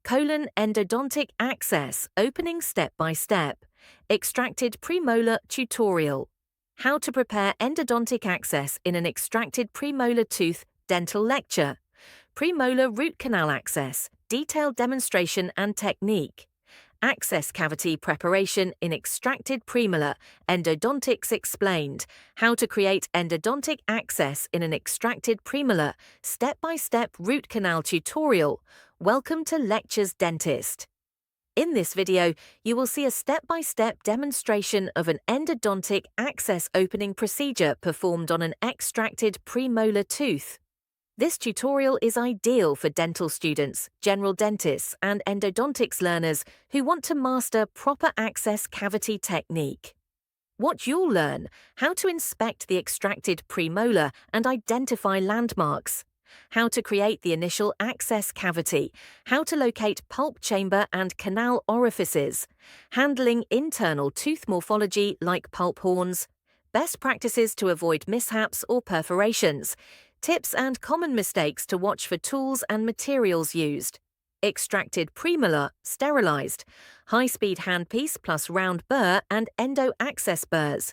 Endodontic access, opening step by step. Extracted premolar tutorial. How to prepare endodontic access in an extracted premolar tooth dental lecture. Premolar root canal access, detailed demonstration and technique. Access cavity preparation in extracted premolar, endodontics explained. How to create endodontic access in an extracted premolar, step-by-step root canal tutorial. Welcome to Lectures Dentist. In this video, you will see a step-by-step demonstration of an endodontic access opening procedure performed on an extracted premolar tooth. This tutorial is ideal for dental students, general dentists, and endodontics learners who want to master proper access cavity technique. What you'll learn: how to inspect the extracted premolar and identify landmarks, how to create the initial access cavity, how to locate pulp chamber and canal orifices, handling internal tooth morphology like pulp horns, best practices to avoid mishaps or perforations, tips and common mistakes to watch for tools and materials used. Extracted premolar, sterilized, high-speed handpiece plus round burr and endo access burrs.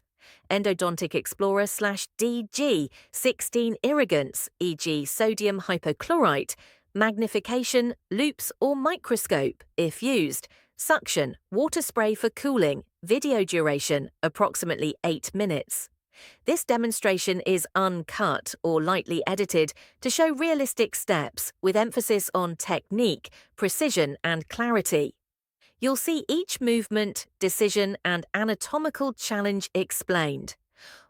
Endodontic Explorer /DG, 16 irrigants, e.g. sodium hypochlorite, magnification, loupes or microscope, if used, suction, water spray for cooling, video duration, approximately 8 minutes. This demonstration is uncut or lightly edited to show realistic steps with emphasis on technique, precision, and clarity. You'll see each movement, decision, and anatomical challenge explained.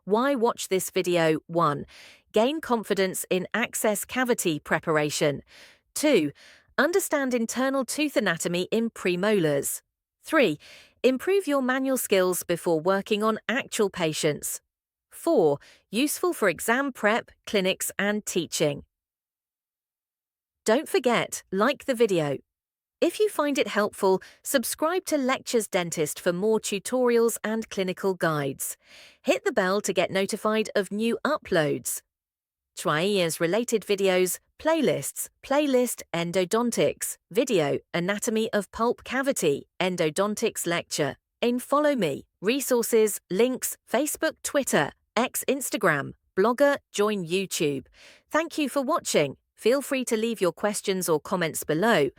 Why watch this video? 1. Gain confidence in access cavity preparation. 2. Understand internal tooth anatomy in premolars. 3. Improve your manual skills before working on actual patients. 4. Useful for exam prep, clinics, and teaching. Don't forget, like the video. If you find it helpful, subscribe to Lectures Dentist for more tutorials and clinical guides. Hit the bell to get notified of new uploads. Try years related videos, playlists, playlist Endodontics, video, anatomy of pulp cavity, endodontics lecture. In follow me, resources, links, Facebook, Twitter, X, Instagram, blogger, join YouTube. Thank you for watching. Feel free to leave your questions or comments below.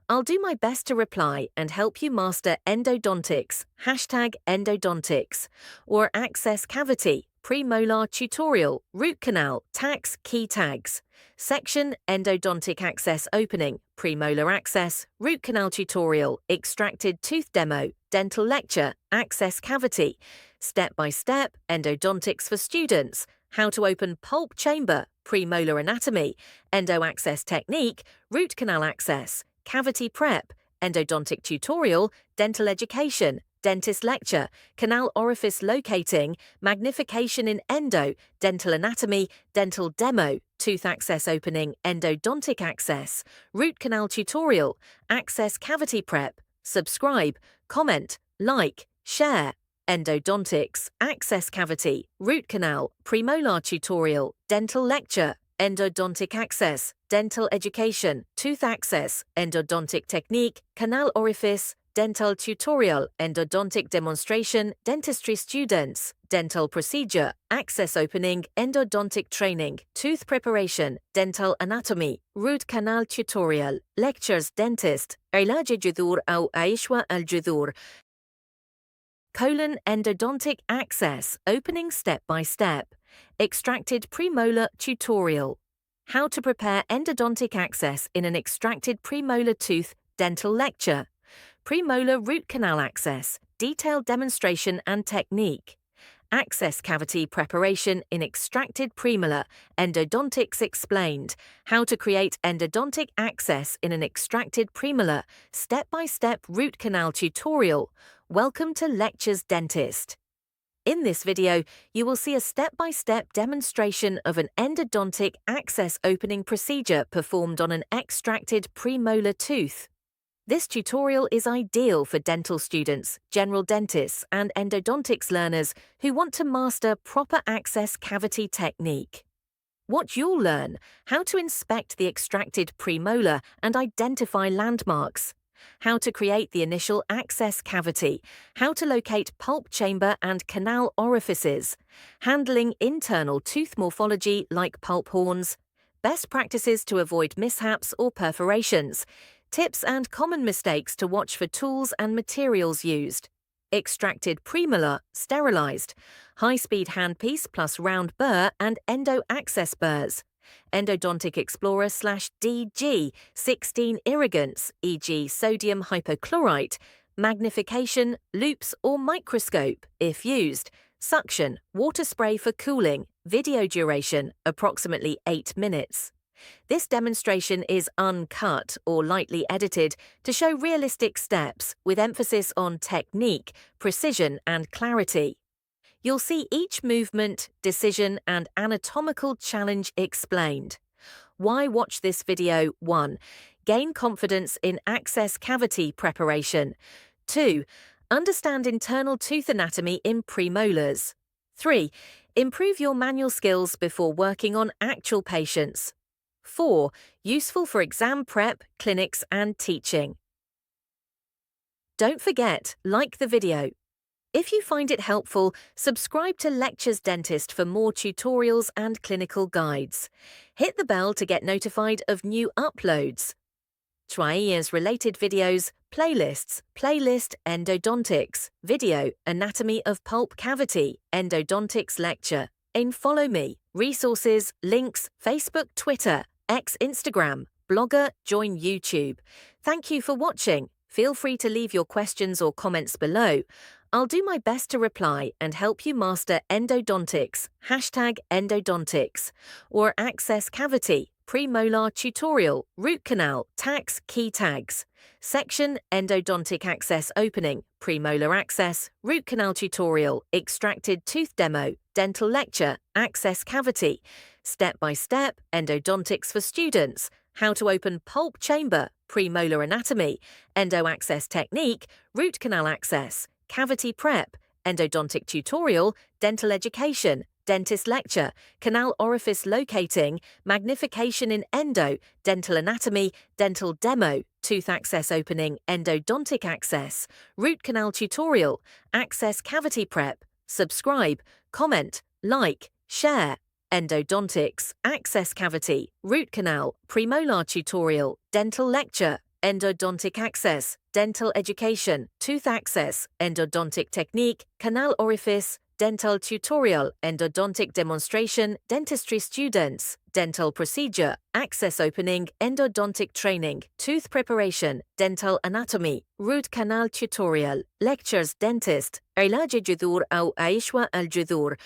I'll do my best to reply and help you master endodontics, #endodontics, or access cavity, premolar tutorial, root canal, tax, key tags. Section Endodontic access opening, premolar access, root canal tutorial, extracted tooth demo, dental lecture, access cavity. Step-by-step, endodontics for students, how to open pulp chamber, premolar anatomy, endo access technique, root canal access, cavity prep, endodontic tutorial, dental education, dentist lecture, canal orifice locating, magnification in endo, dental anatomy, dental demo, tooth access opening, endodontic access, root canal tutorial, access cavity prep. Subscribe, comment, like, share. Endodontics, access cavity, root canal, premolar tutorial, dental lecture, endodontic access, dental education, tooth access, endodontic technique, canal orifice, dental tutorial, endodontic demonstration, dentistry students, dental procedure, access opening, endodontic training, tooth preparation, dental anatomy, root canal tutorial, lectures dentist, علاج الجذور أو عيشوا الجذور. Endodontic access, opening step by step. Extracted premolar tutorial. How to prepare endodontic access in an extracted premolar tooth dental lecture. Premolar root canal access, detailed demonstration and technique. Access cavity preparation in extracted premolar, endodontics explained. How to create endodontic access in an extracted premolar, step-by-step root canal tutorial. Welcome to Lectures Dentist. In this video, you will see a step-by-step demonstration of an endodontic access opening procedure performed on an extracted premolar tooth. This tutorial is ideal for dental students, general dentists, and endodontics learners who want to master proper access cavity technique. What you'll learn: how to inspect the extracted premolar and identify landmarks, how to create the initial access cavity, how to locate pulp chamber and canal orifices, handling internal tooth morphology like pulp horns, best practices to avoid mishaps or perforations, tips and common mistakes to watch for tools and materials used, extracted premolar, sterilized, high-speed handpiece plus round burr and endo access burrs, Endodontic Explorer/DG, 16 irrigants, e.g. sodium hypochlorite, magnification, loops or microscope, if used, suction, water spray for cooling, video duration, approximately 8 minutes. This demonstration is uncut or lightly edited to show realistic steps with emphasis on technique, precision and clarity. You'll see each movement, decision and anatomical challenge explained. Why watch this video? 1. Gain confidence in access cavity preparation. 2. Understand internal tooth anatomy in premolars. 3. Improve your manual skills before working on actual patients. 4. Useful for exam prep, clinics and teaching. Don't forget, like the video. If you find it helpful, subscribe to Lectures Dentist for more tutorials and clinical guides. Hit the bell to get notified of new uploads. Trias related videos, playlists, playlist Endodontics, video, anatomy of pulp cavity, Endodontics lecture. Follow me, resources, links, Facebook, Twitter, X, Instagram, blogger, join YouTube. Thank you for watching. Feel free to leave your questions or comments below. I'll do my best to reply and help you master endodontics, #endodontics, or access cavity, premolar tutorial, root canal, tax, key tags. Section endodontic access opening, premolar access, root canal tutorial, extracted tooth demo, dental lecture, access cavity. Step by step, endodontics for students, how to open pulp chamber, premolar anatomy, endo access technique, root canal access, cavity prep, endodontic tutorial, dental education, dentist lecture, canal orifice locating, magnification in endo, dental anatomy, dental demo, tooth access opening, endodontic access, root canal tutorial, access cavity prep. Subscribe, comment, like, share. Endodontics, access cavity, root canal, premolar tutorial, dental lecture, endodontic access, dental education, tooth access, endodontic technique, canal orifice, dental tutorial, endodontic demonstration, dentistry students, dental procedure, access opening, endodontic training, tooth preparation, dental anatomy, root canal tutorial, lectures dentist, علاج الجذور أو عيشوى الجذور.